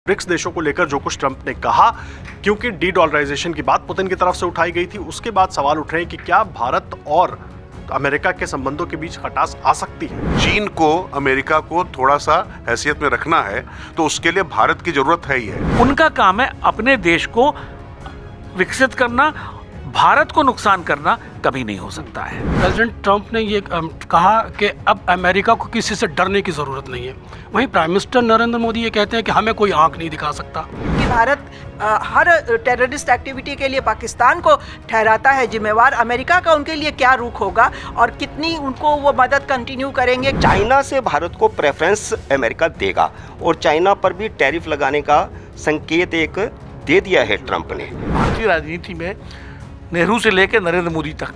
BRICS देशों को लेकर जो कुछ ट्रंप ने कहा, क्योंकि डी डॉलराइजेशन की बात पुतिन की तरफ से उठाई गई थी, उसके बाद सवाल उठ रहे हैं कि क्या भारत और अमेरिका के संबंधों के बीच खटास आ सकती है। चीन को अमेरिका को थोड़ा सा हैसियत में रखना है तो उसके लिए भारत की जरूरत है ही है। उनका काम है अपने देश को विकसित करना, भारत को नुकसान करना कभी नहीं हो सकता है। प्रेसिडेंट ट्रंप ने ये कहा कि अब अमेरिका को किसी से डरने की ज़रूरत नहीं है। वहीं प्राइम मिनिस्टर नरेंद्र मोदी ये कहते हैं कि हमें कोई आंख नहीं दिखा सकता। कि भारत हर टेररिस्ट एक्टिविटी के लिए पाकिस्तान को ठहराता है जिम्मेवार, अमेरिका का उनके लिए क्या रुख होगा और कितनी उनको वो मदद कंटिन्यू करेंगे। चाइना से भारत को प्रेफरेंस अमेरिका देगा और चाइना पर भी टैरिफ लगाने का संकेत एक दे दिया है ट्रंप ने। भारतीय राजनीति में नेहरू से लेकर नरेंद्र मोदी तक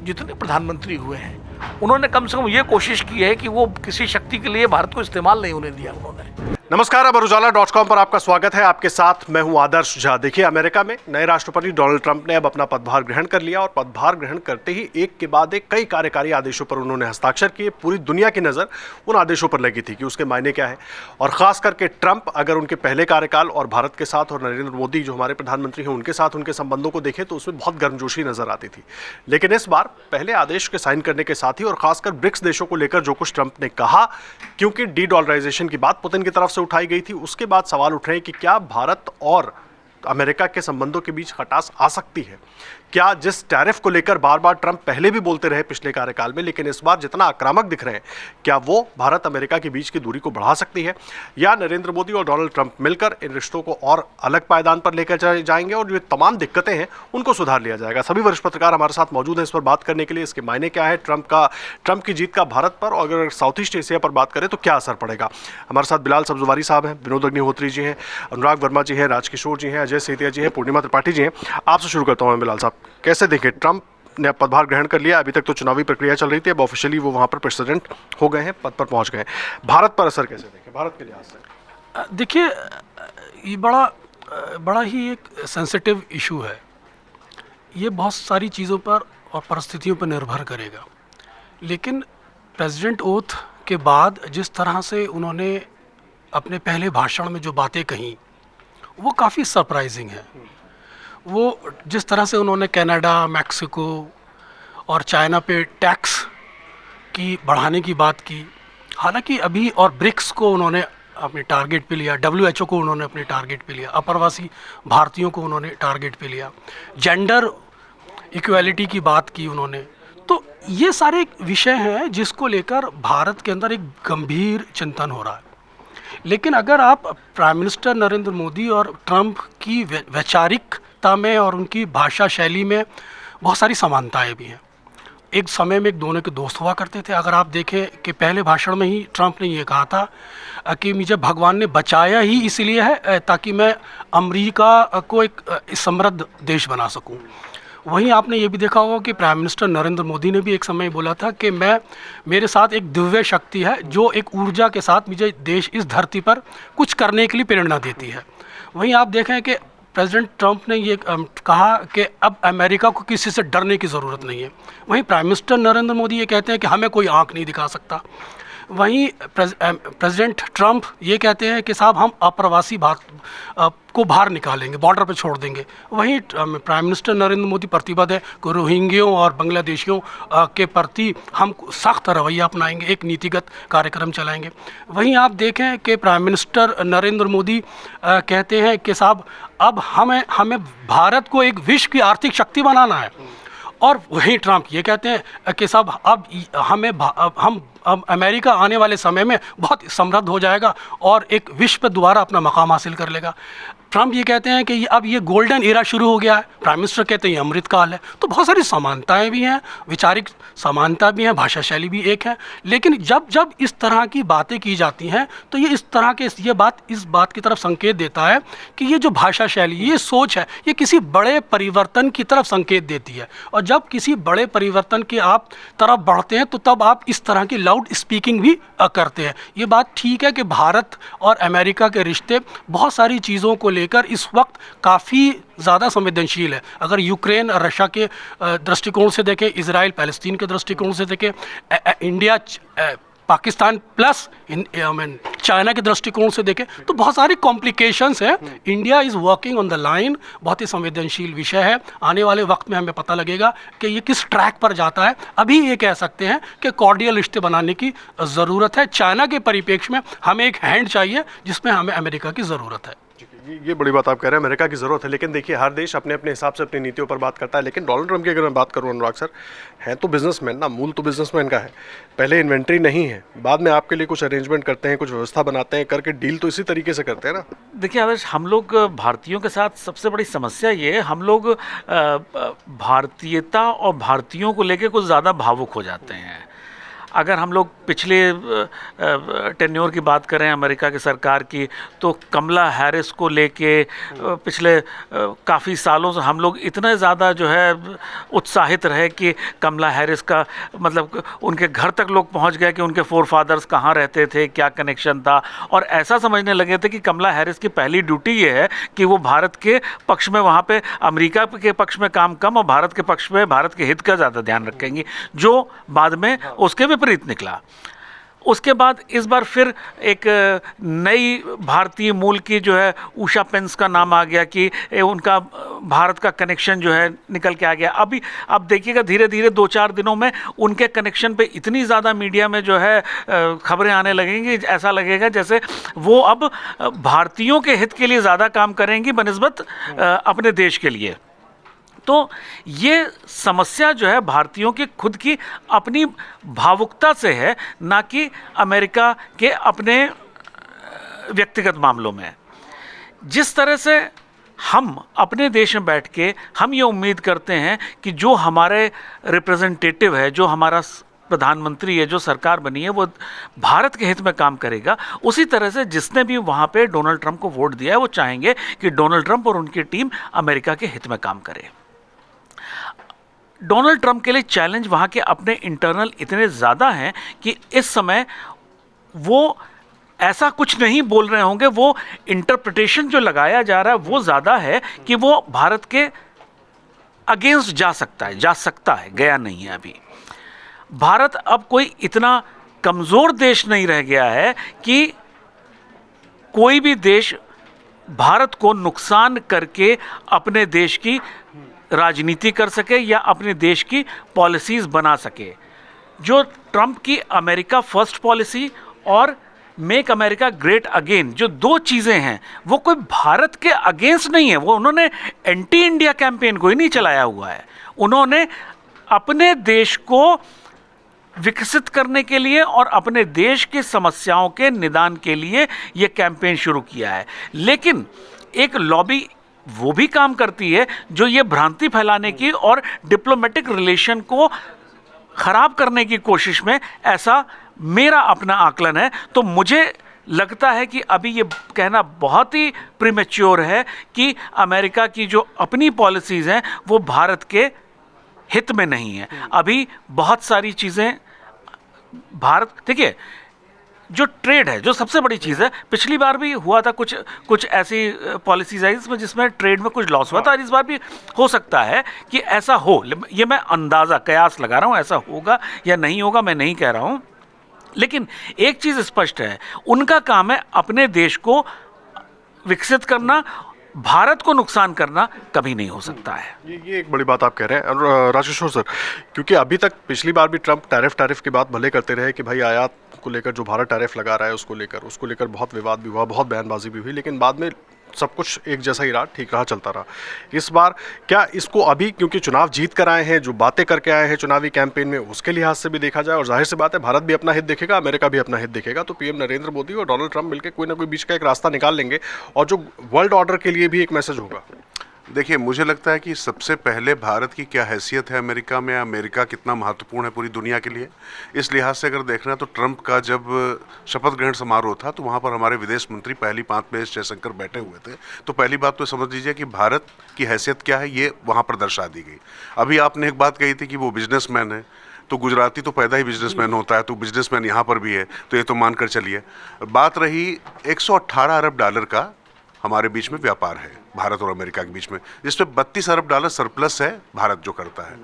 जितने प्रधानमंत्री हुए हैं, उन्होंने कम से कम ये कोशिश की है कि वो किसी शक्ति के लिए भारत को इस्तेमाल नहीं होने दिया उन्होंने। नमस्कार, अब ujaala.com पर आपका स्वागत है। आपके साथ मैं हूं आदर्श झा। देखिए, अमेरिका में नए राष्ट्रपति डोनाल्ड ट्रंप ने अब अपना पदभार ग्रहण कर लिया और पदभार ग्रहण करते ही एक के बाद एक कई कार्यकारी आदेशों पर उन्होंने हस्ताक्षर किए। पूरी दुनिया की नज़र उन आदेशों पर लगी थी कि उसके मायने क्या है, और खास करके ट्रंप अगर उनके पहले कार्यकाल और भारत के साथ और नरेंद्र मोदी जो हमारे प्रधानमंत्री हैं उनके साथ उनके संबंधों को देखें तो उसमें बहुत गर्मजोशी नजर आती थी। लेकिन इस बार पहले आदेश के साइन करने के साथ ही और खासकर ब्रिक्स देशों को लेकर जो कुछ ट्रंप ने कहा, क्योंकि डी डॉलराइजेशन की बात पुतिन की तरफ से उठाई गई थी, उसके बाद सवाल उठ रहे हैं कि क्या भारत और अमेरिका के संबंधों के बीच खटास आ सकती है। क्या जिस टैरिफ को लेकर बार बार ट्रंप पहले भी बोलते रहे पिछले कार्यकाल में, लेकिन इस बार जितना आक्रामक दिख रहे हैं, क्या वो भारत अमेरिका के बीच की दूरी को बढ़ा सकती है, या नरेंद्र मोदी और डोनाल्ड ट्रंप मिलकर इन रिश्तों को और अलग पायदान पर लेकर जाएंगे और जो तमाम दिक्कतें हैं उनको सुधार लिया जाएगा। सभी वरिष्ठ पत्रकार हमारे साथ मौजूद हैं इस पर बात करने के लिए। इसके मायने क्या है ट्रंप की जीत का भारत पर, और अगर साउथ ईस्ट एशिया पर बात करें तो क्या असर पड़ेगा। हमारे साथ बिलाल सब्जवारी साहब हैं, विनोद अग्निहोत्री जी हैं, अनुराग वर्मा जी हैं, राजकिशोर जी हैं, अजय सेतिया जी हैं, पूर्णिमा त्रिपाठी जी हैं। आपसे शुरू करता हूँ बिलाल साहब, कैसे देखें, ट्रंप ने पदभार ग्रहण कर लिया, अभी तक तो चुनावी प्रक्रिया चल रही थी, अब ऑफिशियली वो वहाँ पर प्रेसिडेंट हो गए हैं, पद पर पहुँच गए हैं। भारत पर असर कैसे देखें, भारत के लिहाज से? देखिए, ये बड़ा ही एक सेंसिटिव इशू है। ये बहुत सारी चीज़ों पर और परिस्थितियों पर निर्भर करेगा। लेकिन प्रेसिडेंट ओथ के बाद जिस तरह से उन्होंने अपने पहले भाषण में जो बातें कहीं, वो काफ़ी सरप्राइजिंग है। वो जिस तरह से उन्होंने कनाडा, मैक्सिको और चाइना पे टैक्स की बढ़ाने की बात की, हालांकि अभी, और ब्रिक्स को उन्होंने अपने टारगेट पे लिया, WHO को उन्होंने अपने टारगेट पे लिया, अप्रवासी भारतीयों को उन्होंने टारगेट पे लिया, जेंडर इक्वालिटी की बात की उन्होंने। तो ये सारे विषय हैं जिसको लेकर भारत के अंदर एक गंभीर चिंतन हो रहा है। लेकिन अगर आप प्राइम मिनिस्टर नरेंद्र मोदी और ट्रंप की वैचारिकता में और उनकी भाषा शैली में बहुत सारी समानताएं भी हैं। एक समय में एक दोनों के दोस्त हुआ करते थे। अगर आप देखें कि पहले भाषण में ही ट्रंप ने ये कहा था कि मुझे भगवान ने बचाया ही इसलिए है ताकि मैं अमेरिका को एक समृद्ध देश बना सकूं। वहीं आपने ये भी देखा होगा कि प्राइम मिनिस्टर नरेंद्र मोदी ने भी एक समय बोला था कि मेरे साथ एक दिव्य शक्ति है जो एक ऊर्जा के साथ मुझे देश इस धरती पर कुछ करने के लिए प्रेरणा देती है। वहीं आप देखें कि प्रेसिडेंट ट्रंप ने ये कहा कि अब अमेरिका को किसी से डरने की ज़रूरत नहीं है। वहीं प्राइम मिनिस्टर नरेंद्र मोदी ये कहते हैं कि हमें कोई आंख नहीं दिखा सकता। वहीं प्रेसिडेंट ट्रंप ये कहते हैं कि साहब हम अप्रवासी को बाहर निकालेंगे, बॉर्डर पर छोड़ देंगे। वहीं प्राइम मिनिस्टर नरेंद्र मोदी प्रतिबद्ध है कि रोहिंग्यों और बांग्लादेशियों के प्रति हम सख्त रवैया अपनाएंगे, एक नीतिगत कार्यक्रम चलाएंगे। वहीं आप देखें कि प्राइम मिनिस्टर नरेंद्र मोदी कहते हैं कि साहब अब हमें भारत को एक विश्व की आर्थिक शक्ति बनाना है। और वहीं ट्रंप ये कहते हैं कि साहब अब अमेरिका आने वाले समय में बहुत समृद्ध हो जाएगा और एक विश्व पर दोबारा अपना मकाम हासिल कर लेगा। ट्रंप ये कहते हैं कि अब ये गोल्डन एरा शुरू हो गया है, प्राइम मिनिस्टर कहते हैं ये अमृतकाल है। तो बहुत सारी समानताएं भी हैं, वैचारिक समानता भी है, भाषा शैली भी एक है। लेकिन जब इस तरह की बातें की जाती हैं तो ये इस बात की तरफ संकेत देता है कि ये जो भाषा शैली, ये सोच है, ये किसी बड़े परिवर्तन की तरफ संकेत देती है। और जब किसी बड़े परिवर्तन के आप तरफ बढ़ते हैं तो तब आप इस तरह की लाउड स्पीकिंग भी करते हैं। ये बात ठीक है कि भारत और अमेरिका के रिश्ते बहुत सारी चीज़ों को लेकर इस वक्त काफ़ी ज़्यादा संवेदनशील है। अगर यूक्रेन और रशिया के दृष्टिकोण से देखें, इजराइल पैलेस्तीन के दृष्टिकोण से देखें, इंडिया पाकिस्तान प्लस चाइना के दृष्टिकोण से देखें तो बहुत सारी कॉम्प्लिकेशंस है। India is working on the line, बहुत ही संवेदनशील विषय है। आने वाले वक्त में हमें पता लगेगा कि ये किस ट्रैक पर जाता है। अभी ये कह सकते हैं कि कॉर्डियल रिश्ते बनाने की ज़रूरत है। चाइना के परिप्रेक्ष्य में हमें एक हैंड चाहिए जिसमें हमें अमेरिका की ज़रूरत है। ये बड़ी बात आप कह रहे हैं, अमेरिका की ज़रूरत है, लेकिन देखिए हर देश अपने अपने हिसाब से अपनी नीतियों पर बात करता है। लेकिन डोनाल्ड ट्रंप की अगर मैं बात करूं अनुराग सर, हैं तो बिजनेसमैन ना, मूल तो बिजनेसमैन का है। पहले इन्वेंट्री नहीं है, बाद में आपके लिए कुछ अरेंजमेंट करते हैं, कुछ व्यवस्था बनाते हैं, करके डील तो इसी तरीके से करते हैं ना। देखिए आदर्श, हम लोग भारतीयों के साथ सबसे बड़ी समस्या ये है, हम लोग भारतीयता और भारतीयों को लेकर कुछ ज़्यादा भावुक हो जाते हैं। अगर हम लोग पिछले टेन्योर की बात करें अमेरिका की सरकार की, तो कमला हैरिस को लेके पिछले काफ़ी सालों से हम लोग इतने ज़्यादा जो है उत्साहित रहे कि कमला हैरिस का मतलब उनके घर तक लोग पहुंच गए कि उनके फोर फादर्स कहाँ रहते थे, क्या कनेक्शन था, और ऐसा समझने लगे थे कि कमला हैरिस की पहली ड्यूटी ये है कि वो भारत के पक्ष में, वहाँ पे अमेरिका के पक्ष में काम कम और भारत के पक्ष में भारत के हित का ज़्यादा ध्यान रखेंगी, जो बाद में उसके विपरीत निकला। उसके बाद इस बार फिर एक नई भारतीय मूल की जो है उषा पेंस का नाम आ गया कि उनका भारत का कनेक्शन जो है निकल के आ गया। अभी आप देखिएगा धीरे धीरे 2-4 दिनों में उनके कनेक्शन पे इतनी ज़्यादा मीडिया में जो है खबरें आने लगेंगी, ऐसा लगेगा जैसे वो अब भारतीयों के हित के लिए ज़्यादा काम करेंगी बनिस्बत अपने देश के लिए। तो ये समस्या जो है भारतीयों की खुद की अपनी भावुकता से है, ना कि अमेरिका के अपने व्यक्तिगत मामलों में। जिस तरह से हम अपने देश में बैठ के हम ये उम्मीद करते हैं कि जो हमारे रिप्रेजेंटेटिव है, जो हमारा प्रधानमंत्री है, जो सरकार बनी है, वो भारत के हित में काम करेगा, उसी तरह से जिसने भी वहाँ पे डोनाल्ड ट्रंप को वोट दिया है वो चाहेंगे कि डोनाल्ड ट्रंप और उनकी टीम अमेरिका के हित में काम करे। डोनाल्ड ट्रंप के लिए चैलेंज वहाँ के अपने इंटरनल इतने ज़्यादा हैं कि इस समय वो ऐसा कुछ नहीं बोल रहे होंगे, वो इंटरप्रिटेशन जो लगाया जा रहा है वो ज़्यादा है कि वो भारत के अगेंस्ट जा सकता है, गया नहीं है अभी। भारत अब कोई इतना कमज़ोर देश नहीं रह गया है कि कोई भी देश भारत को नुकसान करके अपने देश की राजनीति कर सके या अपने देश की पॉलिसीज़ बना सके। जो ट्रंप की अमेरिका फर्स्ट पॉलिसी और मेक अमेरिका ग्रेट अगेन, जो 2 चीज़ें हैं, वो कोई भारत के अगेंस्ट नहीं है। वो उन्होंने एंटी इंडिया कैंपेन कोई नहीं चलाया हुआ है, उन्होंने अपने देश को विकसित करने के लिए और अपने देश की समस्याओं के निदान के लिए ये कैंपेन शुरू किया है। लेकिन एक लॉबी वो भी काम करती है जो ये भ्रांति फैलाने की और डिप्लोमेटिक रिलेशन को ख़राब करने की कोशिश में, ऐसा मेरा अपना आकलन है। तो मुझे लगता है कि अभी ये कहना बहुत ही प्रीमेच्योर है कि अमेरिका की जो अपनी पॉलिसीज़ हैं वो भारत के हित में नहीं है। अभी बहुत सारी चीज़ें भारत, देखिए जो ट्रेड है, जो सबसे बड़ी चीज़ है, पिछली बार भी हुआ था कुछ ऐसी पॉलिसीज आई जिसमें ट्रेड में कुछ लॉस हुआ था, और इस बार भी हो सकता है कि ऐसा हो। ये मैं अंदाज़ा कयास लगा रहा हूँ, ऐसा होगा या नहीं होगा मैं नहीं कह रहा हूँ। लेकिन एक चीज़ स्पष्ट है, उनका काम है अपने देश को विकसित करना, भारत को नुकसान करना कभी नहीं हो सकता है। ये एक बड़ी बात आप कह रहे हैं। और राजकिशोर सर, क्योंकि अभी तक पिछली बार भी ट्रंप टैरिफ की बात भले करते रहे कि भाई आयात को लेकर जो भारत टैरिफ लगा रहा है उसको लेकर बहुत विवाद भी हुआ, बहुत बयानबाजी भी हुई, लेकिन बाद में सब कुछ एक जैसा ही रहा, ठीक रहा, चलता रहा। इस बार क्या इसको अभी क्योंकि चुनाव जीत कर आए हैं, जो बातें करके आए हैं चुनावी कैंपेन में, उसके लिहाज से भी देखा जाए, और जाहिर सी बात है भारत भी अपना हित देखेगा, अमेरिका भी अपना हित देखेगा, तो पीएम नरेंद्र मोदी और डोनाल्ड ट्रंप मिलकर कोई ना कोई बीच का एक रास्ता निकाल लेंगे, और जो वर्ल्ड ऑर्डर के लिए भी एक मैसेज होगा। देखिए, मुझे लगता है कि सबसे पहले भारत की क्या हैसियत है अमेरिका में, अमेरिका कितना महत्वपूर्ण है पूरी दुनिया के लिए, इस लिहाज से अगर देखना है तो ट्रंप का जब शपथ ग्रहण समारोह था तो वहाँ पर हमारे विदेश मंत्री पहली 5 में एस जयशंकर बैठे हुए थे। तो पहली बात तो समझ लीजिए कि भारत की हैसियत क्या है ये वहाँ पर दर्शा दी गई। अभी आपने एक बात कही थी कि वो बिजनेसमैन है, तो गुजराती तो पैदा ही बिजनेसमैन होता है, तो बिजनेसमैन यहाँ पर भी है, तो ये तो मानकर चलिए। बात रही 118 अरब डॉलर का हमारे बीच में व्यापार है भारत और अमेरिका के बीच में, जिसमें 32 अरब डॉलर सरप्लस है भारत जो करता है।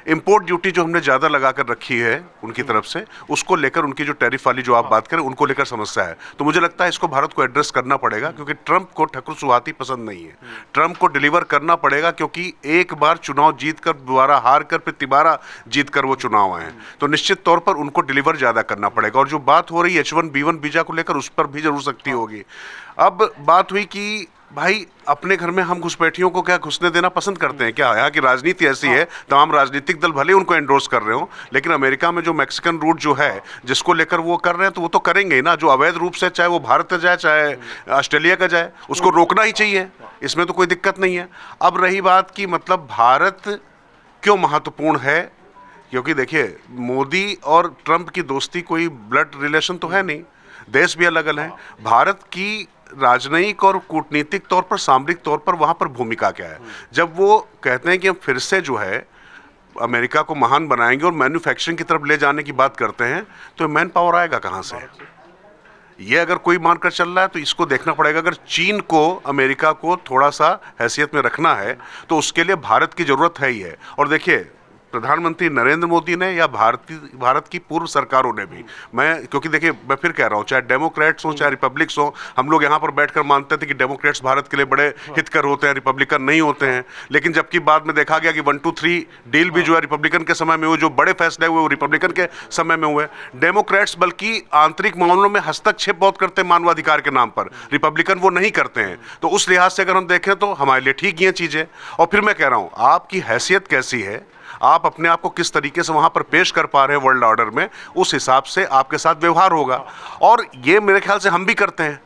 इंपोर्ट ड्यूटी जो हमने ज़्यादा लगा कर रखी है उनकी तरफ से, उसको लेकर उनकी जो टैरिफ वाली जो आप बात करें उनको लेकर समस्या है। तो मुझे लगता है इसको भारत को एड्रेस करना पड़ेगा, क्योंकि ट्रंप को ठकुर सुहाती पसंद नहीं है। ट्रंप को डिलीवर करना पड़ेगा, क्योंकि एक बार चुनाव जीत कर दोबारा हार कर फिर तिबारा जीत कर वो चुनाव आए हैं, तो निश्चित तौर पर उनको डिलीवर ज़्यादा करना पड़ेगा। और जो बात हो रही है H1B1 वीज़ा को लेकर, उस पर भी जरूर सख्ती होगी। अब बात हुई कि भाई अपने घर में हम घुसपैठियों को क्या घुसने देना पसंद करते हैं क्या? यहाँ की राजनीति ऐसी है, तमाम राजनीतिक दल भले उनको एंडोर्स कर रहे हो, लेकिन अमेरिका में जो मैक्सिकन रूट जो है जिसको लेकर वो कर रहे हैं, तो वो तो करेंगे ही ना। जो अवैध रूप से, चाहे वो भारत का जाए चाहे ऑस्ट्रेलिया का जाए, उसको रोकना ही चाहिए, इसमें तो कोई दिक्कत नहीं है। अब रही बात कि मतलब भारत क्यों महत्वपूर्ण है, क्योंकि देखिए मोदी और ट्रंप की दोस्ती कोई ब्लड रिलेशन तो है नहीं, देश भी अलग अलग हैं। भारत की राजनयिक और कूटनीतिक तौर पर, सामरिक तौर पर वहाँ पर भूमिका क्या है? जब वो कहते हैं कि हम फिर से जो है अमेरिका को महान बनाएंगे और मैन्युफैक्चरिंग की तरफ ले जाने की बात करते हैं, तो मैन पावर आएगा कहाँ से? ये अगर कोई मानकर चल रहा है तो इसको देखना पड़ेगा। अगर चीन को अमेरिका को थोड़ा सा हैसियत में रखना है तो उसके लिए भारत की ज़रूरत है ही है। और देखिए प्रधानमंत्री नरेंद्र मोदी ने या भारत की पूर्व सरकारों ने भी, क्योंकि देखिए मैं फिर कह रहा हूँ, चाहे डेमोक्रेट्स हो चाहे रिपब्लिक्स हो, हम लोग यहाँ पर बैठकर मानते थे कि डेमोक्रेट्स भारत के लिए बड़े हितकर होते हैं, रिपब्लिकन नहीं होते हैं। लेकिन जबकि बाद में देखा गया कि 1, 2, 3 डील भी जो है रिपब्लिकन के समय में हुए, जो बड़े फैसले हुए वो रिपब्लिकन के समय में हुए। डेमोक्रेट्स बल्कि आंतरिक मामलों में हस्तक्षेप बहुत करते हैं मानवाधिकार के नाम पर, रिपब्लिकन वो नहीं करते हैं। तो उस लिहाज से अगर हम देखें तो हमारे लिए ठीक ये चीज़ है। और फिर मैं कह रहा हूँ, आपकी हैसियत कैसी है, आप अपने आप को किस तरीके से वहां पर पेश कर पा रहे हैं वर्ल्ड ऑर्डर में, उस हिसाब से आपके साथ व्यवहार होगा। और ये मेरे ख्याल से हम भी करते हैं,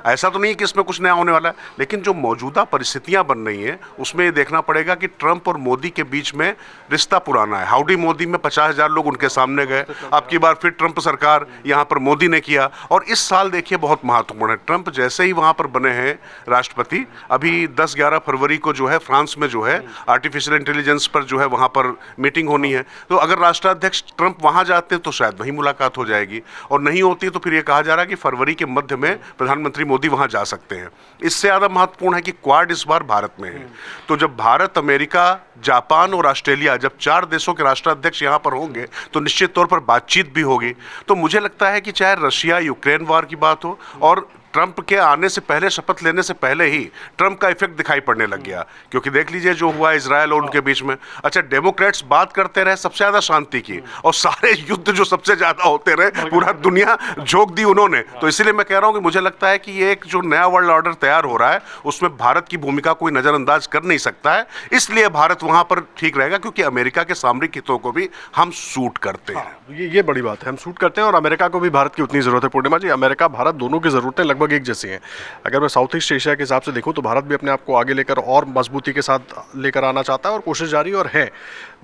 ऐसा तो नहीं है कि इसमें कुछ नया होने वाला है। लेकिन जो मौजूदा परिस्थितियां बन रही हैं उसमें ये देखना पड़ेगा कि ट्रंप और मोदी के बीच में रिश्ता पुराना है। हाउडी मोदी में 50,000 लोग उनके सामने गए, अब की बार फिर ट्रंप सरकार यहाँ पर मोदी ने किया। और इस साल देखिए बहुत महत्वपूर्ण है, ट्रंप जैसे ही वहाँ पर बने हैं राष्ट्रपति, अभी 10-11 फरवरी को जो है फ्रांस में जो है आर्टिफिशियल इंटेलिजेंस पर जो है वहाँ पर मीटिंग होनी है। तो अगर राष्ट्राध्यक्ष ट्रंप वहां जाते हैं तो शायद वहीं मुलाकात हो जाएगी, और नहीं होती तो फिर ये कहा जा रहा है कि फरवरी के मध्य में प्रधानमंत्री मोदी वहां जा सकते हैं। इससे ज़्यादा महत्वपूर्ण है कि क्वाड इस बार भारत में है। तो जब भारत, अमेरिका, जापान और ऑस्ट्रेलिया, जब 4 देशों के राष्ट्राध्यक्ष यहाँ पर होंगे तो निश्चित तौर पर बातचीत भी होगी। तो मुझे लगता है कि चाहे रशिया यूक्रेन वार की बात हो, और ट्रंप के आने से पहले, शपथ लेने से पहले ही ट्रंप का इफेक्ट दिखाई पड़ने लग गया, क्योंकि देख लीजिए जो हुआ इजरायल और उनके बीच में। अच्छा, डेमोक्रेट्स बात करते रहे सबसे ज्यादा शांति की, और सारे युद्ध जो सबसे ज्यादा होते रहे पूरा दुनिया झोंक दी उन्होंने। तो इसीलिए मैं कह रहा हूं कि मुझे लगता है कि ये एक जो नया वर्ल्ड ऑर्डर तैयार हो रहा है उसमें भारत की भूमिका कोई नजरअंदाज कर नहीं सकता है। इसलिए भारत वहां पर ठीक रहेगा, क्योंकि अमेरिका के सामरिक हितों को भी हम सूट करते हैं। ये बड़ी बात है, हम सूट करते हैं और अमेरिका को भी भारत की उतनी ज़रूरत है। पूर्णिमा जी, अमेरिका भारत दोनों की ज़रूरतें लगभग एक जैसी हैं। अगर मैं साउथ ईस्ट एशिया के हिसाब से देखूं तो भारत भी अपने आप को आगे लेकर और मजबूती के साथ लेकर आना चाहता है और कोशिश जारी और है।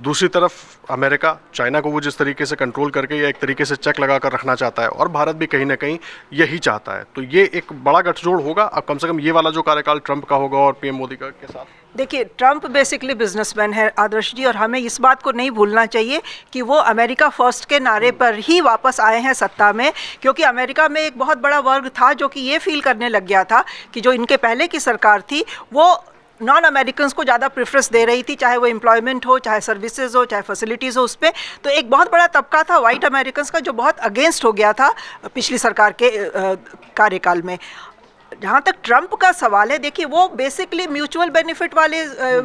दूसरी तरफ अमेरिका चाइना को वो जिस तरीके से कंट्रोल करके या एक तरीके से चेक लगा कर रखना चाहता है, और भारत भी कहीं ना कहीं यही चाहता है। तो ये एक बड़ा गठजोड़ होगा, अब कम से कम ये वाला जो कार्यकाल ट्रंप का होगा और पीएम मोदी का के साथ। देखिए, ट्रंप बेसिकली बिजनेसमैन है आदर्श जी, और हमें इस बात को नहीं भूलना चाहिए कि वो अमेरिका फर्स्ट के नारे पर ही वापस आए हैं सत्ता में। क्योंकि अमेरिका में एक बहुत बड़ा वर्ग था जो कि ये फील करने लग गया था कि जो इनके पहले की सरकार थी वो नॉन अमेरिकन्स को ज़्यादा प्रेफरेंस दे रही थी, चाहे वो एम्प्लॉयमेंट हो, चाहे सर्विसेज हो, चाहे फैसिलिटीज़ हो, उस पर। तो एक बहुत बड़ा तबका था वाइट अमेरिकन्स का जो बहुत अगेंस्ट हो गया था पिछली सरकार के कार्यकाल में। जहाँ तक ट्रंप का सवाल है, देखिए वो बेसिकली म्यूचुअल बेनिफिट वाले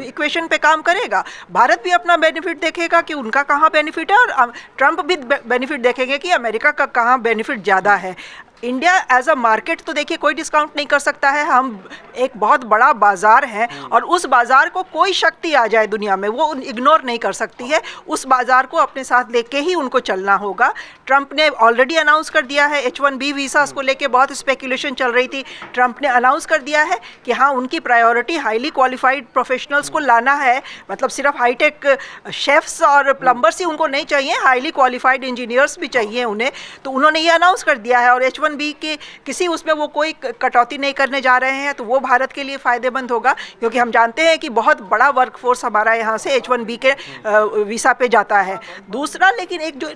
इक्वेशन पे काम करेगा। भारत भी अपना बेनिफिट देखेगा कि उनका कहाँ बेनिफिट है, और ट्रंप भी बेनिफिट देखेंगे कि अमेरिका का कहाँ बेनिफिट ज़्यादा है। इंडिया एज अ मार्केट तो देखिए कोई डिस्काउंट नहीं कर सकता है, हम एक बहुत बड़ा बाज़ार है, और उस बाज़ार को कोई शक्ति आ जाए दुनिया में वो इग्नोर नहीं कर सकती है। उस बाज़ार को अपने साथ लेके ही उनको चलना होगा। ट्रंप ने ऑलरेडी अनाउंस कर दिया है H1B वीज़ास को लेके बहुत स्पेकुलेशन चल रही थी, ट्रंप ने अनाउंस कर दिया है कि हाँ उनकी प्रायोरिटी हाईली क्वालिफाइड प्रोफेशनल्स को लाना है। मतलब सिर्फ हाईटेक शेफ्स और प्लम्बर्स ही उनको नहीं चाहिए, हाईली क्वालिफाइड इंजीनियर्स भी चाहिए उन्हें। तो उन्होंने ये अनाउंस कर दिया है, और H1 H1B के किसी उसमें वो कोई कटौती नहीं करने जा रहे हैं, तो वो भारत के लिए फ़ायदेमंद होगा, क्योंकि हम जानते हैं कि बहुत बड़ा वर्कफोर्स हमारा यहाँ से H1B के वीज़ा पे जाता है। दूसरा, लेकिन एक जो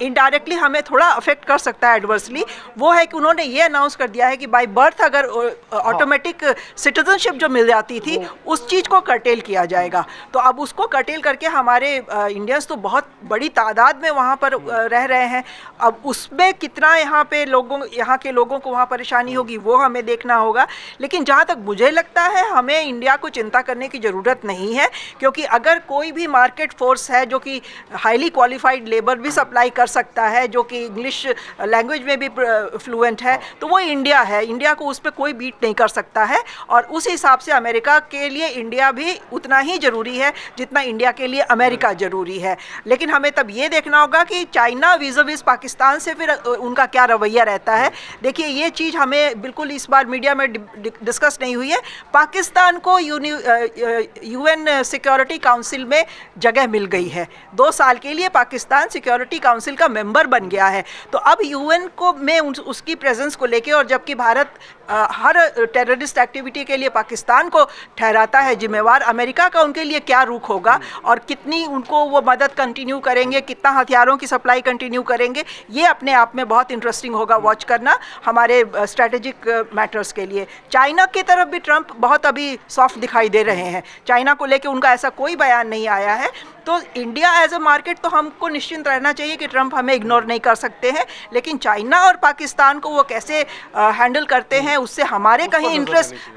इनडायरेक्टली हमें थोड़ा अफेक्ट कर सकता है एडवर्सली, वो है कि उन्होंने ये अनाउंस कर दिया है कि बाय बर्थ अगर ऑटोमेटिक सिटीजनशिप जो मिल जाती थी उस चीज़ को कर्टेल किया जाएगा। तो अब उसको कर्टेल करके हमारे इंडियंस तो बहुत बड़ी तादाद में वहाँ पर रह रहे हैं। अब उसमें कितना यहाँ के लोगों को वहाँ परेशानी होगी वो हमें देखना होगा। लेकिन जहाँ तक मुझे लगता है, हमें इंडिया को चिंता करने की ज़रूरत नहीं है, क्योंकि अगर कोई भी मार्केट फोर्स है जो कि हाईली क्वालिफाइड लेबर भी सप्लाई कर सकता है, जो कि इंग्लिश लैंग्वेज में भी फ्लुएंट है, तो वो इंडिया है। इंडिया को उस पर कोई बीट नहीं कर सकता है, और उस हिसाब से अमेरिका के लिए इंडिया भी उतना ही ज़रूरी है जितना इंडिया के लिए अमेरिका ज़रूरी है। लेकिन हमें तब ये देखना होगा कि चाइना विज़ पाकिस्तान से फिर उनका क्या रवैया रहता है। देखिए, ये चीज़ हमें बिल्कुल इस बार मीडिया में डिस्कस नहीं हुई है। पाकिस्तान को UN सिक्योरिटी काउंसिल में जगह मिल गई है, 2 साल के लिए पाकिस्तान सिक्योरिटी काउंसिल का मेंबर बन गया है। तो अब UN को में उसकी प्रेजेंस को लेके, और जबकि भारत हर टेररिस्ट एक्टिविटी के लिए पाकिस्तान को ठहराता है जिम्मेवार, अमेरिका का उनके लिए क्या रुख होगा और कितनी उनको वो मदद कंटिन्यू करेंगे, कितना हथियारों की सप्लाई कंटिन्यू करेंगे, ये अपने आप में बहुत इंटरेस्टिंग होगा वॉच करना हमारे स्ट्रेटेजिक मैटर्स के लिए। चाइना की तरफ भी ट्रंप बहुत अभी सॉफ्ट दिखाई दे रहे हैं, चाइना को लेके उनका ऐसा कोई बयान नहीं आया है। तो इंडिया एज अ मार्केट तो हमको निश्चिंत रहना चाहिए कि ट्रंप हमें इग्नोर नहीं कर सकते हैं, लेकिन चाइना और पाकिस्तान को वो कैसे हैंडल करते हैं, उससे हमारे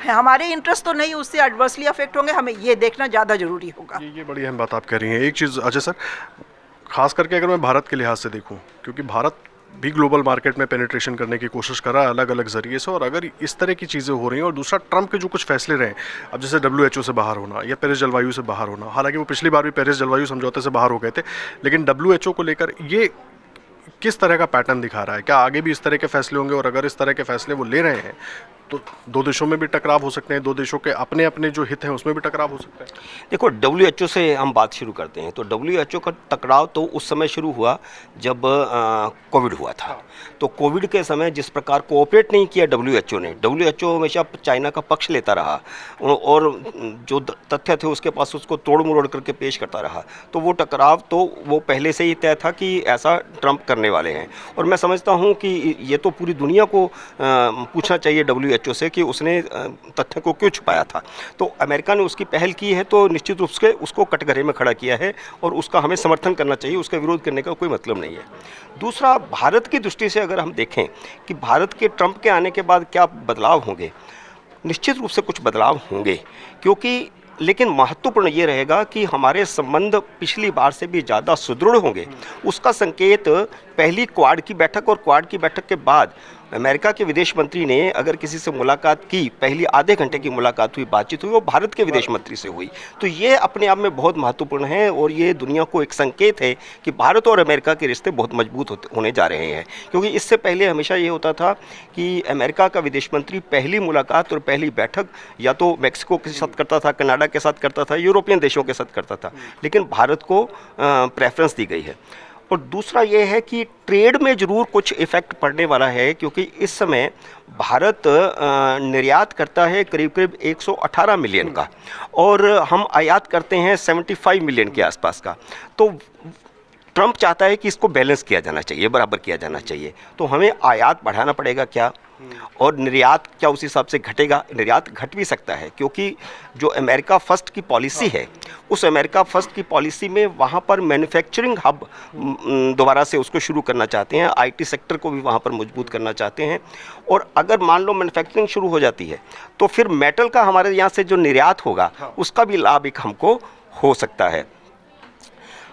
हमारे इंटरेस्ट तो नहीं उससे एडवर्सली अफेक्ट होंगे, हमें ये देखना ज़्यादा ज़रूरी होगा। ये बड़ी अहम बात आप कह रही हैं। एक चीज़ अजय सर, खास करके अगर मैं भारत के लिहाज से देखूं, क्योंकि भारत भी ग्लोबल मार्केट में पेनिट्रेशन करने की कोशिश कर रहा है अलग अलग जरिए से, और अगर इस तरह की चीज़ें हो रही हैं, और दूसरा ट्रंप के जो कुछ फैसले रहे, अब जैसे WHO से बाहर होना या पेरिस जलवायु से बाहर होना, हालांकि वो पिछली बार भी पेरिस जलवायु समझौते से बाहर हो गए थे, लेकिन WHO को लेकर ये किस तरह का पैटर्न दिखा रहा है? क्या आगे भी इस तरह के फैसले होंगे, और अगर इस तरह के फैसले वो ले रहे हैं तो 2 देशों में भी टकराव हो सकते हैं, 2 देशों के अपने अपने जो हित हैं उसमें भी टकराव हो सकता है? देखो, WHO से हम बात शुरू करते हैं तो WHO का टकराव तो उस समय शुरू हुआ जब कोविड हुआ था। तो कोविड के समय जिस प्रकार कोऑपरेट नहीं किया WHO ने, WHO हमेशा चाइना का पक्ष लेता रहा और जो तथ्य थे उसके पास उसको तोड़ मरोड़ करके पेश करता रहा। तो वो टकराव तो वो पहले से ही तय था कि ऐसा ट्रंप करने वाले हैं, और मैं समझता हूँ कि ये तो पूरी दुनिया को पूछना चाहिए WHO से कि उसने तथ्य को क्यों छुपाया था। तो अमेरिका ने उसकी पहल की है, तो निश्चित रूप से उसको कटघरे में खड़ा किया है, और उसका हमें समर्थन करना चाहिए, उसका विरोध करने का कोई मतलब नहीं है। दूसरा, भारत की दृष्टि से अगर हम देखें कि भारत के ट्रंप के आने के बाद क्या बदलाव होंगे, निश्चित रूप से कुछ बदलाव होंगे, क्योंकि लेकिन महत्वपूर्ण ये रहेगा कि हमारे संबंध पिछली बार से भी ज़्यादा सुदृढ़ होंगे। उसका संकेत पहली क्वाड की बैठक और क्वाड की बैठक के बाद अमेरिका के विदेश मंत्री ने अगर किसी से मुलाकात की, पहली आधे घंटे की मुलाकात हुई, बातचीत हुई, वो भारत के विदेश मंत्री से हुई। तो ये अपने आप में बहुत महत्वपूर्ण है, और ये दुनिया को एक संकेत है कि भारत और अमेरिका के रिश्ते बहुत मजबूत होने जा रहे हैं। क्योंकि इससे पहले हमेशा ये होता था कि अमेरिका का विदेश मंत्री पहली मुलाकात और पहली बैठक या तो मैक्सिको के साथ करता था, कनाडा के साथ करता था, यूरोपियन देशों के साथ करता था, लेकिन भारत को प्रेफरेंस दी गई है। और दूसरा ये है कि ट्रेड में ज़रूर कुछ इफ़ेक्ट पड़ने वाला है, क्योंकि इस समय भारत निर्यात करता है करीब करीब 118 मिलियन का, और हम आयात करते हैं 75 मिलियन के आसपास का। तो ट्रंप चाहता है कि इसको बैलेंस किया जाना चाहिए, बराबर किया जाना चाहिए। तो हमें आयात बढ़ाना पड़ेगा क्या, और निर्यात क्या उस हिसाब से घटेगा? निर्यात घट भी सकता है, क्योंकि जो अमेरिका फर्स्ट की पॉलिसी है, उस अमेरिका फर्स्ट की पॉलिसी में वहाँ पर मैन्युफैक्चरिंग हब दोबारा से उसको शुरू करना चाहते हैं, IT सेक्टर को भी वहाँ पर मजबूत करना चाहते हैं। और अगर मान लो मैन्युफैक्चरिंग शुरू हो जाती है, तो फिर मेटल का हमारे यहाँ से जो निर्यात होगा उसका भी लाभ एक हमको हो सकता है।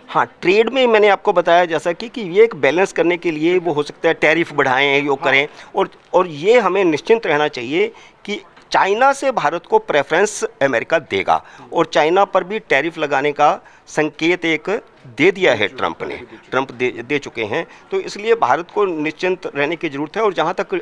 हाँ, ट्रेड में मैंने आपको बताया जैसा कि ये एक बैलेंस करने के लिए वो हो सकता है टैरिफ बढ़ाएं, यो करें, और ये हमें निश्चिंत रहना चाहिए कि चाइना से भारत को प्रेफरेंस अमेरिका देगा, और चाइना पर भी टैरिफ लगाने का संकेत एक दे दिया है ट्रंप दे चुके हैं, तो इसलिए भारत को निश्चिंत रहने की ज़रूरत है। और जहाँ तक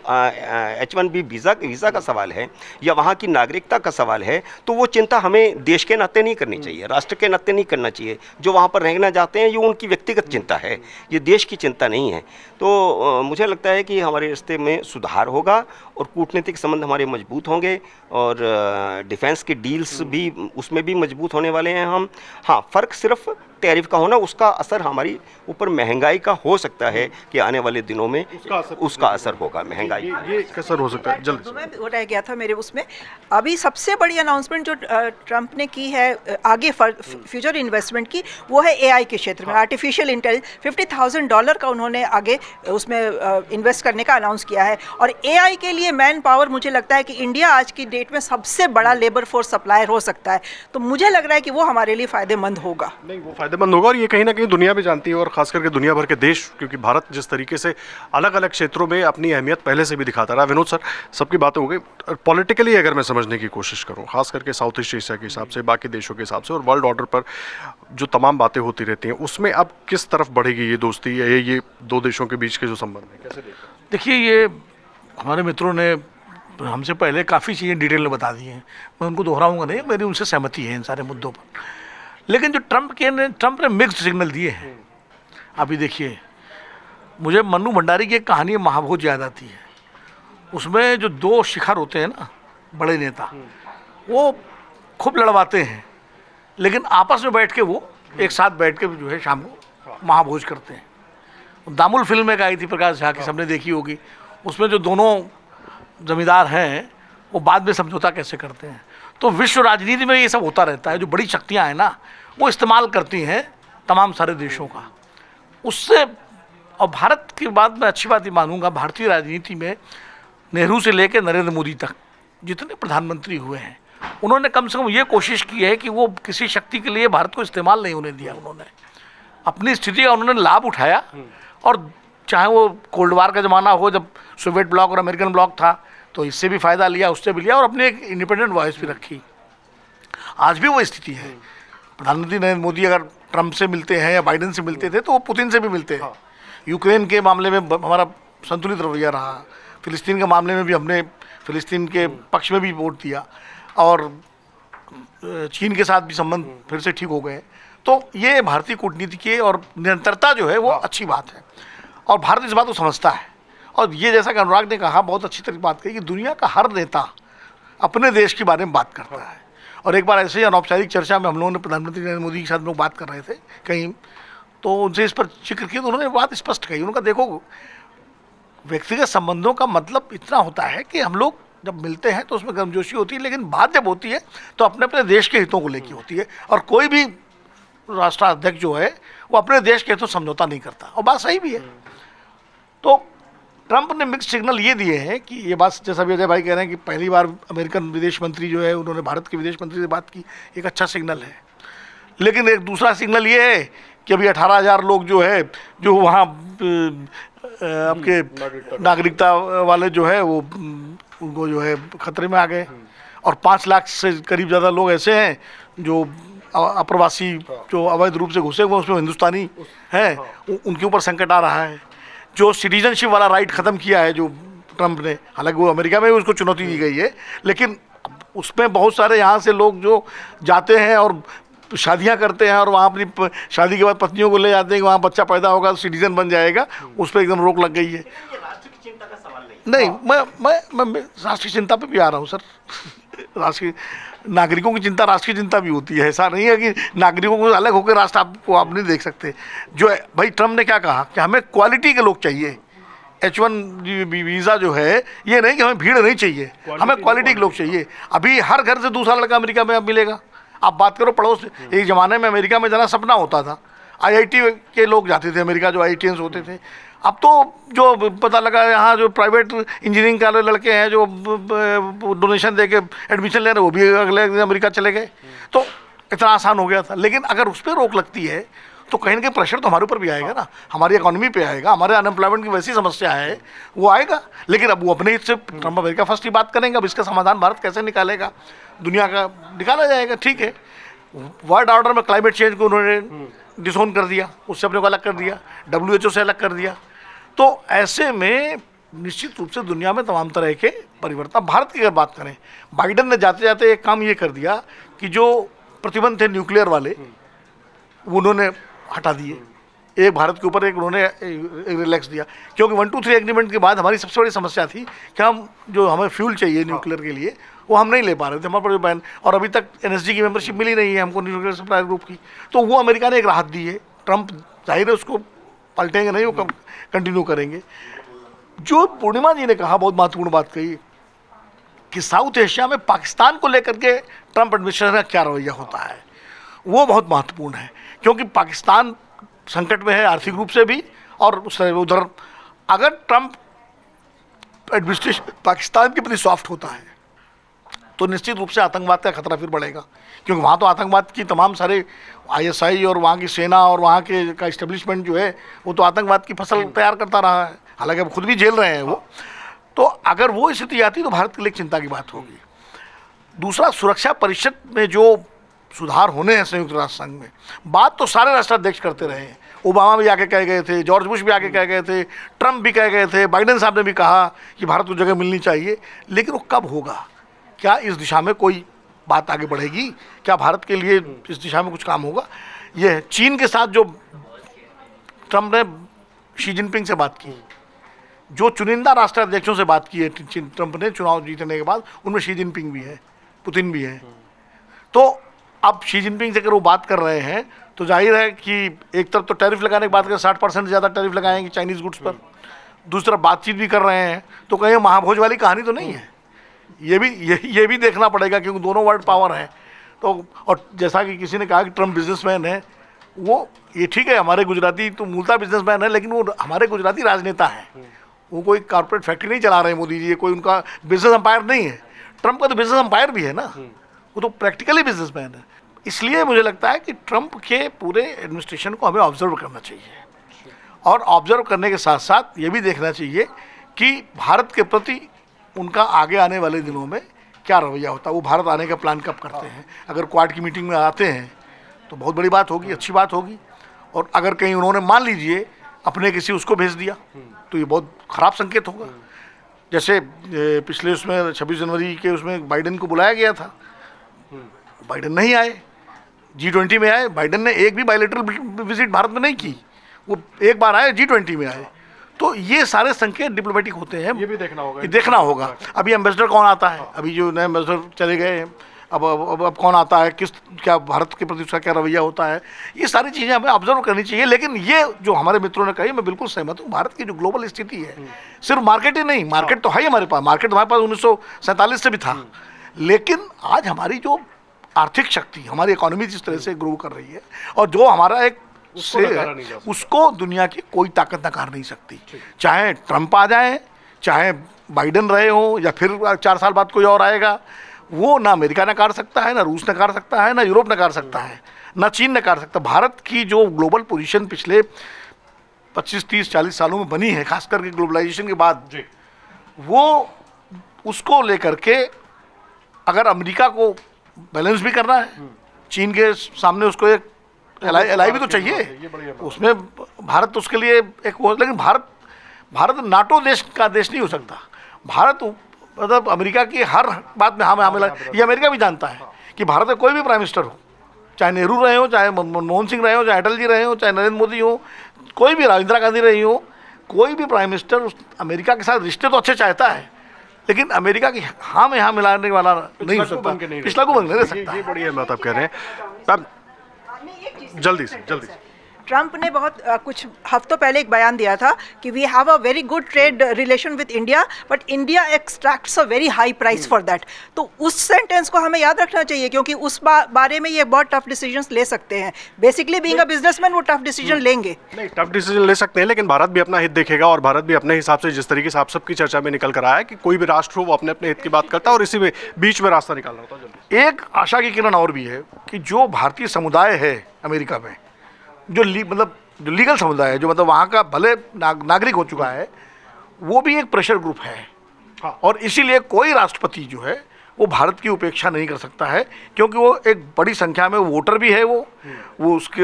H1B वीज़ा का सवाल है या वहाँ की नागरिकता का सवाल है, तो वो चिंता हमें देश के नाते नहीं करनी चाहिए, राष्ट्र के नाते नहीं करना चाहिए। जो वहाँ पर रहना चाहते हैं ये उनकी व्यक्तिगत चिंता है, ये देश की चिंता नहीं है। तो मुझे लगता है कि हमारे रिश्ते में सुधार होगा और कूटनीतिक संबंध हमारे मजबूत होंगे और डिफेंस के डील्स भी उसमें भी मजबूत होने वाले हैं हम। हाँ, फ़र्क सिर्फ टैरिफ का होना, उसका असर हमारी ऊपर महंगाई का हो सकता है कि आने वाले दिनों में उसका असर होगा महंगाई। ये असर हो सकता है जल्दी। मैं वो रह गया था मेरे उसमें। अभी सबसे बड़ी अनाउंसमेंट जो ट्रंप ने की है आगे फ्यूचर इन्वेस्टमेंट की, वो है AI के क्षेत्र में, आर्टिफिशियल इंटेलिजेंस। $50,000 का उन्होंने आगे उसमें इन्वेस्ट करने का अनाउंस किया है। और AI के लिए मैन पावर, मुझे लगता है कि इंडिया आज की डेट में सबसे बड़ा लेबर फोर्स सप्लायर हो सकता है। तो मुझे लग रहा है कि वो हमारे लिए फ़ायदेमंद होगा। नहीं, वो फायदेमंद होगा और ये कहीं ना कहीं दुनिया भी जानती है, और खास करके दुनिया भर के देश, क्योंकि भारत जिस तरीके से अलग अलग क्षेत्रों में अपनी अहमियत पहले से भी दिखाता रहा। विनोद सर, सबकी बातें हो गई, पॉलिटिकली अगर मैं समझने की कोशिश करूं, खास करके साउथ ईस्ट एशिया के हिसाब से, बाकी देशों के हिसाब से और वर्ल्ड ऑर्डर पर जो तमाम बातें होती रहती हैं, उसमें अब किस तरफ बढ़ेगी ये दोस्ती या ये दो देशों के बीच के जो संबंध है, कैसे देखते हैं? देखिए, ये हमारे मित्रों ने हमसे पहले काफ़ी चीज़ें डिटेल में बता दी हैं, मैं उनको दोहराऊंगा नहीं, मेरी उनसे सहमति है इन सारे मुद्दों पर। लेकिन जो ट्रंप ने मिक्स्ड सिग्नल दिए हैं। अभी देखिए, मुझे मन्नू भंडारी की एक कहानी महाभोज याद आती है। उसमें जो दो शिखर होते हैं ना, बड़े नेता, वो खूब लड़वाते हैं, लेकिन आपस में बैठ के वो एक साथ बैठ के जो है शाम को महाभोज करते हैं। दामुल फिल्म एक आई थी प्रकाश झा की, सबने देखी होगी। उसमें जो दोनों जमींदार हैं वो बाद में समझौता कैसे करते हैं। तो विश्व राजनीति में ये सब होता रहता है। जो बड़ी शक्तियाँ हैं ना, वो इस्तेमाल करती हैं तमाम सारे देशों का उससे। और भारत की बात मैं अच्छी बात ही मानूंगा, भारतीय राजनीति में नेहरू से लेकर नरेंद्र मोदी तक जितने प्रधानमंत्री हुए हैं, उन्होंने कम से कम ये कोशिश की है कि वो किसी शक्ति के लिए भारत को इस्तेमाल नहीं होने दिया। उन्होंने अपनी स्थिति का उन्होंने लाभ उठाया, और चाहे वो कोल्ड वार का ज़माना हो, जब सोवियत ब्लॉक और अमेरिकन ब्लॉक था, तो इससे भी फ़ायदा लिया, उससे भी लिया, और अपनी एक इंडिपेंडेंट वॉइस भी रखी। आज भी वो स्थिति है। प्रधानमंत्री नरेंद्र मोदी अगर ट्रंप से मिलते हैं या बाइडेन से मिलते थे, तो वो पुतिन से भी मिलते हैं। यूक्रेन के मामले में हमारा संतुलित रवैया रहा, फिलिस्तीन के मामले में भी हमने फिलिस्तीन के पक्ष में भी वोट दिया, और चीन के साथ भी संबंध फिर से ठीक हो गए। तो ये भारतीय कूटनीति की और निरंतरता जो है वो अच्छी बात है, और भारत इस बात को समझता है। और ये जैसा कि अनुराग ने कहा, बहुत अच्छी तरह बात कही कि दुनिया का हर नेता अपने देश के बारे में बात करता है। और एक बार ऐसे ही अनौपचारिक चर्चा में हम लोगों ने प्रधानमंत्री नरेंद्र मोदी के साथ लोग बात कर रहे थे कहीं, तो उनसे इस पर जिक्र किया, तो उन्होंने बात स्पष्ट कही। उन्होंने कहा, देखो, व्यक्तिगत संबंधों का मतलब इतना होता है कि हम लोग जब मिलते हैं तो उसमें गर्मजोशी होती है, लेकिन बात जब होती है तो अपने अपने देश के हितों को लेकर होती है। और कोई भी राष्ट्राध्यक्ष जो है वो अपने देश के हितों समझौता नहीं करता, और बात सही भी है। तो ट्रंप ने मिक्स सिग्नल ये दिए हैं कि ये बात, जैसा भी अजय भाई कह रहे हैं कि पहली बार अमेरिकन विदेश मंत्री जो है उन्होंने भारत के विदेश मंत्री से बात की, एक अच्छा सिग्नल है। लेकिन एक दूसरा सिग्नल ये है कि अभी 18,000 लोग जो है, जो वहाँ आपके नागरिकता वाले जो है, वो उनको जो है खतरे में आ गए। और 5 लाख से करीब ज़्यादा लोग ऐसे हैं जो अप्रवासी, जो अवैध रूप से घुसे हुए, उसमें हिंदुस्तानी हैं, उनके ऊपर संकट आ रहा है। जो सिटीजनशिप वाला राइट ख़त्म किया है जो ट्रंप ने, हालांकि वो अमेरिका में भी उसको चुनौती दी गई है, लेकिन उसमें बहुत सारे यहाँ से लोग जो जाते हैं और शादियाँ करते हैं और वहाँ अपनी शादी के बाद पत्नियों को ले जाते हैं कि वहाँ बच्चा पैदा होगा तो सिटीजन बन जाएगा, उस पर एकदम रोक लग गई है। नहीं, मैं राष्ट्रीय चिंता पे भी आ रहा हूँ सर। राष्ट्रीय नागरिकों की चिंता राष्ट्रीय चिंता भी होती है। ऐसा नहीं है कि नागरिकों को अलग होकर राष्ट्र आपको आप नहीं देख सकते। जो है भाई, ट्रंप ने क्या कहा कि हमें क्वालिटी के लोग चाहिए। H1B वीज़ा जो है, ये नहीं कि हमें भीड़ नहीं चाहिए, हमें क्वालिटी के लोग चाहिए। अभी हर घर से दूसरा लड़का अमेरिका में अब मिलेगा। आप बात करो पड़ोस, एक ज़माने में अमेरिका में जाना सपना होता था। IIT के लोग जाते थे अमेरिका, जो IITians होते थे। अब तो जो पता लगा यहाँ जो प्राइवेट इंजीनियरिंग वाले लड़के हैं जो डोनेशन दे के एडमिशन ले रहे, वो भी अगले दिन अमेरिका चले गए। तो इतना आसान हो गया था। लेकिन अगर उस पर रोक लगती है तो कहीं ना कहीं प्रेशर तो हमारे ऊपर भी आएगा ना, हमारी इकोनॉमी पे आएगा, हमारे अनएम्प्लॉयमेंट की वैसी समस्या है वो आएगा। लेकिन अब वो अपने हित से ट्रंप अमेरिका फर्स्ट की बात करेंगे। अब इसका समाधान भारत कैसे निकालेगा, दुनिया का निकाला जाएगा, ठीक है। वर्ल्ड ऑर्डर में क्लाइमेट चेंज को उन्होंने डिसोन कर दिया, उससे अपने को अलग कर दिया, WHO से अलग कर दिया। तो ऐसे में निश्चित रूप से दुनिया में तमाम तरह के परिवर्तन। भारत की अगर बात करें, बाइडेन ने जाते जाते एक काम ये कर दिया कि जो प्रतिबंध थे न्यूक्लियर वाले उन्होंने हटा दिए, एक भारत के ऊपर एक उन्होंने रिलैक्स दिया, क्योंकि 1-2-3 एग्रीमेंट के बाद हमारी सबसे बड़ी समस्या थी कि हम जो हमें फ्यूल चाहिए न्यूक्लियर के लिए वो हम नहीं ले पा रहे थे, हमारे पास बैन, और अभी तक NSG की मेंबरशिप मिली नहीं है हमको न्यूक्लियर सप्लाई ग्रुप की। तो वो अमेरिका ने एक राहत दी है, ट्रंप जाहिर है उसको पलटेंगे नहीं, वो कंटिन्यू करेंगे। जो पूर्णिमा जी ने कहा, बहुत महत्वपूर्ण बात कही कि साउथ एशिया में पाकिस्तान को लेकर के ट्रंप एडमिनिस्ट्रेशन का क्या रवैया होता है, वो बहुत महत्वपूर्ण है, क्योंकि पाकिस्तान संकट में है आर्थिक रूप से भी, और उधर अगर ट्रंप एडमिनिस्ट्रेशन पाकिस्तान के प्रति सॉफ्ट होता है तो निश्चित रूप से आतंकवाद का खतरा फिर बढ़ेगा, क्योंकि वहाँ तो आतंकवाद की तमाम सारे ISI और वहाँ की सेना और वहाँ के का इस्टेब्लिशमेंट जो है वो तो आतंकवाद की फसल तैयार करता रहा है, हालांकि अब खुद भी झेल रहे हैं वो। तो अगर वो स्थिति आती तो भारत के लिए चिंता की बात होगी। दूसरा, सुरक्षा परिषद में जो सुधार होने हैं संयुक्त राष्ट्र संघ में, बात तो सारे राष्ट्राध्यक्ष करते रहे हैं, ओबामा भी आके कह गए थे, जॉर्ज बुश भी आके कह गए थे, ट्रंप भी कह गए थे, बाइडेन साहब ने भी कहा कि भारत को जगह मिलनी चाहिए, लेकिन वो कब होगा? क्या इस दिशा में कोई बात आगे बढ़ेगी? क्या भारत के लिए इस दिशा में कुछ काम होगा? ये चीन के साथ जो ट्रंप ने शी जिनपिंग से बात की, जो चुनिंदा राष्ट्राध्यक्षों से बात की है ट्रंप ने चुनाव जीतने के बाद, उनमें शी जिनपिंग भी है, पुतिन भी है। तो अब शी जिनपिंग से अगर वो बात कर रहे हैं तो जाहिर है कि एक तरफ तो टैरिफ लगाने की बात करें, 60% ज़्यादा टैरिफ लगाएंगे चाइनीज़ गुड्स पर, दूसरी तरफ बातचीत भी कर रहे हैं, तो कहीं महाभोज वाली कहानी तो नहीं है। ये भी देखना पड़ेगा, क्योंकि दोनों वर्ल्ड पावर हैं। तो और जैसा कि किसी ने कहा कि ट्रंप बिजनेसमैन है, वो ये ठीक है, हमारे गुजराती तो मूलतः बिजनेसमैन है, लेकिन वो हमारे गुजराती राजनेता हैं, वो कोई कॉर्पोरेट फैक्ट्री नहीं चला रहे हैं मोदी जी, ये कोई उनका बिजनेस एम्पायर नहीं है। ट्रंप का तो बिजनेस एम्पायर भी है ना, वो तो प्रैक्टिकली बिजनेसमैन है। इसलिए मुझे लगता है कि ट्रंप के पूरे एडमिनिस्ट्रेशन को हमें ऑब्जर्व करना चाहिए, और ऑब्जर्व करने के साथ साथ ये भी देखना चाहिए कि भारत के प्रति उनका आगे आने वाले दिनों में क्या रवैया होता है, वो भारत आने का प्लान कब करते हैं। अगर क्वाड की मीटिंग में आते हैं तो बहुत बड़ी बात होगी, अच्छी बात होगी, और अगर कहीं उन्होंने मान लीजिए अपने किसी उसको भेज दिया तो ये बहुत ख़राब संकेत होगा। जैसे पिछले उसमें 26 जनवरी के उसमें बाइडेन को बुलाया गया था, बाइडेन नहीं आए, G20 में आए, बाइडेन ने एक भी बायलैटरल विजिट भारत में नहीं की, वो एक बार आए, G20 में आए। तो ये सारे संकेत डिप्लोमेटिक होते हैं, ये भी देखना होगा, देखना होगा। अभी एम्बेसडर कौन आता है, अभी जो नए एम्बेसडर चले गए हैं, अब कौन आता है, क्या भारत के प्रति उसका क्या रवैया होता है, ये सारी चीज़ें हमें ऑब्जर्व करनी चाहिए। लेकिन ये जो हमारे मित्रों ने कही, मैं बिल्कुल सहमत हूँ, भारत की जो ग्लोबल स्थिति है, सिर्फ मार्केट ही नहीं, मार्केट तो है ही हमारे पास, मार्केट हमारे पास 1947 से भी था, लेकिन आज हमारी जो आर्थिक शक्ति, हमारी इकोनॉमी जिस तरह से ग्रो कर रही है, और जो हमारा एक से उसको दुनिया की कोई ताकत नकार नहीं सकती, चाहे ट्रंप आ जाए, चाहे बाइडेन रहे हो, या फिर 4 साल बाद कोई और आएगा, वो ना अमेरिका नकार सकता है, ना रूस नकार सकता है, ना यूरोप नकार सकता है, ना चीन नकार सकता। भारत की जो ग्लोबल पोजीशन पिछले 25, 30, 40 सालों में बनी है, खास करके ग्लोबलाइजेशन के बाद, वो उसको लेकर के अगर अमेरिका को बैलेंस भी करना है, चीन के सामने उसको एक एलआई भी तो चाहिए, उसमें भारत उसके लिए एक वो, लेकिन भारत नाटो देश का देश नहीं हो सकता। भारत मतलब अमेरिका की हर बात में हाँ मिला, ये अमेरिका भी जानता है कि भारत में कोई भी प्राइम मिनिस्टर हो, चाहे नेहरू रहे हो, चाहे मनमोहन सिंह रहे हो, चाहे अटल जी रहे हो, चाहे नरेंद्र मोदी हो, कोई भी, इंदिरा गांधी रही हो, कोई भी प्राइम मिनिस्टर अमेरिका के साथ रिश्ते तो अच्छे चाहता है, लेकिन अमेरिका की हाँ में हाँ मिलाने वाला नहीं हो सकता, पिछला को बन नहीं रह सकता। ये बड़ी बात आप कह रहे हैं। जल्दी से ट्रंप ने बहुत कुछ हफ्तों पहले एक बयान दिया था कि we have a very good trade relation with India, but India extracts a very high price for that. तो उस सेंटेंस को हमें याद रखना चाहिए, क्योंकि उस बारे में ये बहुत टफ डिसीजंस ले सकते हैं। बेसिकली बीइंग अ बिजनेसमैन वो टफ डिसीजन लेंगे, नहीं टफ डिसीजन ले सकते हैं, लेकिन भारत भी अपना हित देखेगा, और भारत भी अपने हिसाब से, जिस तरीके से आप सबकी चर्चा में निकल कर आया कि कोई भी राष्ट्र हो वो अपने अपने हित की बात करता है, और इसी में बीच में रास्ता निकालना होता है। एक आशा की किरण और भी है कि जो भारतीय समुदाय है अमेरिका में, जो लीगल समुदाय है, जो मतलब वहाँ का भले नागरिक हो चुका है, वो भी एक प्रेशर ग्रुप है। और इसीलिए कोई राष्ट्रपति जो है वो भारत की उपेक्षा नहीं कर सकता है, क्योंकि वो एक बड़ी संख्या में वोटर भी है, वो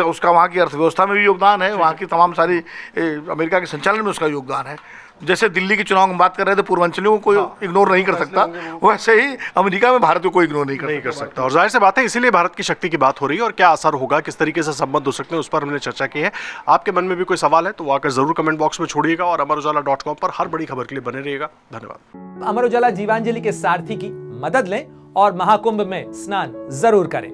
उसका वहाँ की अर्थव्यवस्था में भी योगदान है, वहाँ की तमाम सारी अमेरिका के संचालन में उसका योगदान है। जैसे दिल्ली के चुनाव में बात कर रहे थे, पूर्वांचलियों को कोई इग्नोर नहीं कर सकता, वैसे ही अमेरिका में भारत को कोई इग्नोर नहीं कर सकता। और जाहिर सी बात है, इसीलिए भारत की शक्ति की बात हो रही है और क्या असर होगा, किस तरीके से संबंध हो सकते हैं, उस पर हमने चर्चा की है। आपके मन में भी कोई सवाल है तो वो आकर जरूर कमेंट बॉक्स में छोड़िएगा और अमरउजाला.com पर हर बड़ी खबर के लिए बने रहिएगा। धन्यवाद। अमर उजाला जीवांजलि के सारथी की मदद लें और महाकुंभ में स्नान जरूर करें।